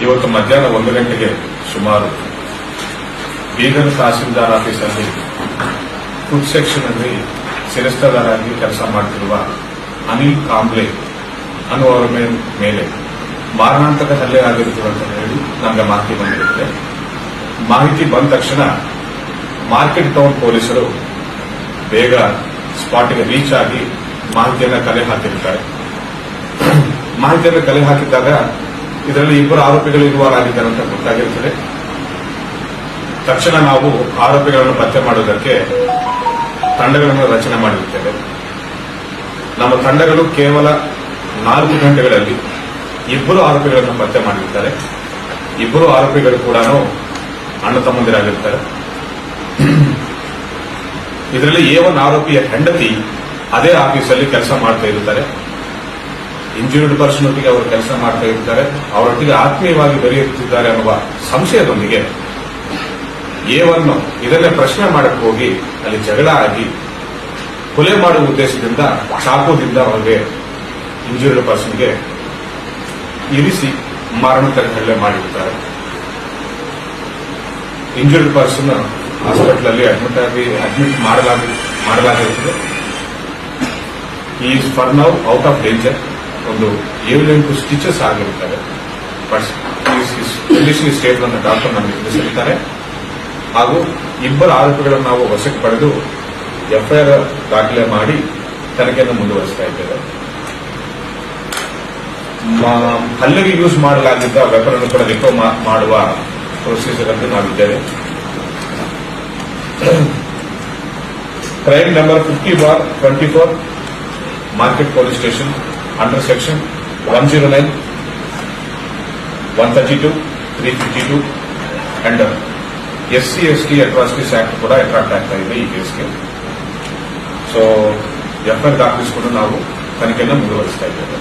ಇವತ್ತು ಮಧ್ಯಾಹ್ನ 1 ಗಂಟೆಗೆ ಸುಮಾರು ಬೀದರ್ ತಹಸೀಲ್ದಾರ್ ಆಫೀಸಲ್ಲಿ ಫುಡ್ ಸೆಕ್ಷನ್ ಅಲ್ಲಿ ಶಿರಸ್ತದಾರಾಗಿ ಕೆಲಸ ಮಾಡುತ್ತಿರುವ ಅನಿಲ್ ಕಾಂಬ್ಳೆ ಅನ್ನುವರ ಮೇಲೆ ಮಾರಣಾಂತಕ ಹಲ್ಲೆ ಆಗಿರುತ್ತದೆ ಅಂತ ಹೇಳಿ ನಮಗೆ ಮಾಹಿತಿ ಬಂದಿರುತ್ತದೆ. ಮಾಹಿತಿ ಬಂದ ತಕ್ಷಣ ಮಾರ್ಕೆಟ್ ಟೌನ್ ಪೊಲೀಸರು ಬೇಗ ಸ್ಪಾಟ್ಗೆ ರೀಚ್ ಆಗಿ ಮಾಹಿತಿಯನ್ನು ಕಲೆ ಹಾಕಿರುತ್ತಾರೆ. ಮಾಹಿತಿಯನ್ನು ಕಲೆ ಹಾಕಿದ್ದಾಗ ಇದರಲ್ಲಿ 2 ಆರೋಪಿಗಳು ಇನ್ವಾಲ್ವ್ ಆಗಿದ್ದಾರೆ ಅಂತ ಗೊತ್ತಾಗಿರುತ್ತದೆ. ತಕ್ಷಣ ನಾವು ಆರೋಪಿಗಳನ್ನು ಪತ್ತೆ ಮಾಡುವುದಕ್ಕೆ ತಂಡಗಳನ್ನು ರಚನೆ ಮಾಡಿರುತ್ತೇವೆ. ನಮ್ಮ ತಂಡಗಳು ಕೇವಲ 4 ಗಂಟೆಗಳಲ್ಲಿ 2 ಆರೋಪಿಗಳನ್ನು ಪತ್ತೆ ಮಾಡಿರುತ್ತಾರೆ. 2 ಆರೋಪಿಗಳು ಕೂಡ ಅಣ್ಣ ತಮ್ಮಂದಿರಾಗಿರುತ್ತಾರೆ. ಇದರಲ್ಲಿ A1 ಆರೋಪಿಯ ಹೆಂಡತಿ ಅದೇ ಆಫೀಸಲ್ಲಿ ಕೆಲಸ ಮಾಡ್ತಾ ಇರುತ್ತಾರೆ. ಇಂಜೂರ್ಡ್ ಪರ್ಸನ್ ಒಟ್ಟಿಗೆ ಅವರು ಕೆಲಸ ಮಾಡ್ತಾ ಇರ್ತಾರೆ. ಅವರೊಟ್ಟಿಗೆ ಆತ್ಮೀಯವಾಗಿ ಬೆರೆಯುತ್ತಿದ್ದಾರೆ ಅನ್ನುವ ಸಂಶಯದೊಂದಿಗೆ A1 ಇದನ್ನೇ ಪ್ರಶ್ನೆ ಮಾಡಕ್ಕೆ ಹೋಗಿ ಅಲ್ಲಿ ಜಗಳ ಆಗಿ ಕೊಲೆ ಮಾಡುವ ಉದ್ದೇಶದಿಂದ ಚಾಕುದಿಂದ ಅವರಿಗೆ ಇಂಜೂರ್ಡ್ ಪರ್ಸನ್ಗೆ ಇರಿಸಿ ಮಾರಣಾಂತಿಕ ಹಲ್ಲೆ ಮಾಡಿರುತ್ತಾರೆ. ಇಂಜೂರ್ಡ್ ಪರ್ಸನ್ ಹಾಸ್ಪಿಟಲ್ ಅಲ್ಲಿ ಅಡ್ಮಿಟ್ ಮಾಡಲಾಗಿರುತ್ತದೆ. Is for now out of danger. ಒಂದು 7-8 ಸ್ಟಿಚಸ್ ಆಗಿರುತ್ತವೆ. ಬಟ್ ಕಂಡೀಷನ್ ಸ್ಟೇಟ್ ಅಂತ ಡಾಕ್ಟರ್ ನಮಗೆ ತಿಳಿಸಿರುತ್ತಾರೆ. ಹಾಗೂ 2 ಆರೋಪಿಗಳನ್ನು ನಾವು ವಶಕ್ಕೆ ಪಡೆದು ಎಫ್ಐಆರ್ ದಾಖಲೆ ಮಾಡಿ ತನಿಖೆಯನ್ನು ಮುಂದುವರಿಸ್ತಾ ಇದ್ದೇವೆ. ಹಲ್ಲೆಗೆ ಯೂಸ್ ಮಾಡಲಾಗಿದ್ದ ವೆಪನ್ ಅನ್ನು ಕೂಡ ರಿಕವರ್ ಮಾಡುವ ಪ್ರೊಸೀಜರ್ ಅಂತ ನಾವಿದ್ದೇವೆ. Crime number 50/24 market police station under section 109, 132, 352 and SC/ST atrocities act ಕೂಡ ಅಟ್ರಾಕ್ಟ್ ಆಗ್ತಾ ಇದೆ ಈ ಕೇಸ್ಗೆ. ಸೊ ಎಫ್ಐಆರ್ ದಾಖಲಿಸಿಕೊಂಡು ನಾವು ತನಿಖೆಯನ್ನು ಮುಂದುವರಿಸ್ತಾ ಇದ್ದೇವೆ.